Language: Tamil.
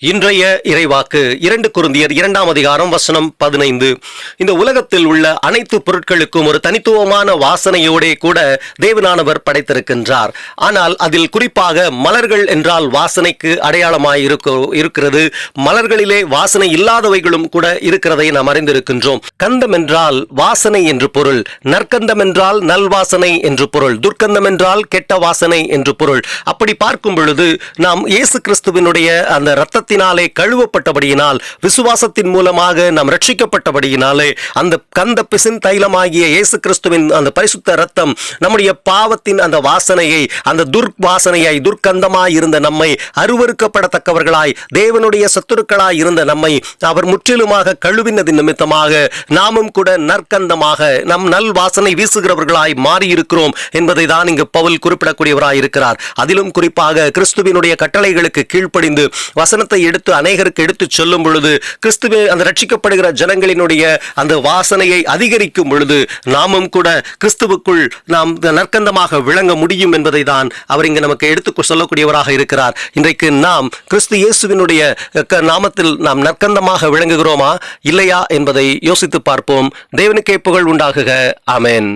இன்றைய இறைவாக்கு 2 கொரிந்தியர் 2ஆம் அதிகாரம் வசனம் 15. இந்த உலகத்தில் உள்ள அனைத்து பொருட்களுக்கும் ஒரு தனித்துவமான வாசனையோடே கூட தேவனானவர் படைத்திருக்கின்றார். ஆனால் அதில் குறிப்பாக மலர்கள் என்றால் வாசனைக்கு அடையாளமாய் இருக்கிறது. மலர்களிலே வாசனை இல்லாதவைகளும் கூட இருக்கிறதை நாம் அறிந்திருக்கின்றோம். கந்தம் என்றால் வாசனை என்று பொருள், நற்கந்தம் என்றால் நல்வாசனை என்று பொருள், துர்க்கந்தம் என்றால் கெட்ட வாசனை என்று பொருள். அப்படி பார்க்கும் பொழுது நாம் இயேசு கிறிஸ்துவினுடைய அந்த இரத்தத்தினாலே கழுவப்பட்டபடியினால், விசுவாசத்தின் மூலமாக நாம் ரட்சிக்கப்பட்டபடியினாலே, அந்த கந்த பிசின் தைலமாகிய இயேசு கிறிஸ்துவின் அந்த பரிசுத்த இரத்தம் நம்முடைய பாவத்தின் அந்த வாசனையை, அந்த துர்வாசனையை, துர்க்கந்தமாய் இருந்த நம்மை, அருவருக்கப்படத்தக்கவர்களாய் தேவனுடைய சத்துருக்களாய் இருந்த நம்மை அவர் முற்றிலுமாக கழுவினதின் நிமித்தமாக நாமும் கூட நற்கந்தமாக நம் நல் வாசனை வீசுகிறவர்களாய் மாறியிருக்கிறோம் என்பதை தான் இங்கு பவுல் குறிப்பிடக்கூடியவராய் இருக்கிறார். அதிலும் குறிப்பாக கிறிஸ்துவினுடைய கட்டளைகளுக்கு கீழ்ப்படிந்து வசனத்தை எடுத்து அநேகருக்கு எடுத்து சொல்லும் பொழுது, கிறிஸ்துவே அந்த ரட்சிக்கப்படுகிற ஜனங்களினுடைய அந்த வாசனையை அதிகரிக்கும் பொழுது நாமும் கூட கிறிஸ்துவுக்குள் நாம் நற்கந்தமாக விளங்க முடியும் என்பதை தான் அவர் இங்கு நமக்கு எடுத்து சொல்லக்கூடியவராக இருக்கிறார். இன்றைக்கு நாம் கிறிஸ்து இயேசுவினுடைய நாமத்தில் நாம் நற்கந்தமாக விளங்குகிறோமா இல்லையா என்பதை யோசித்து பார்ப்போம். தேவனுக்கே புகழ் உண்டாகுக. ஆமென்.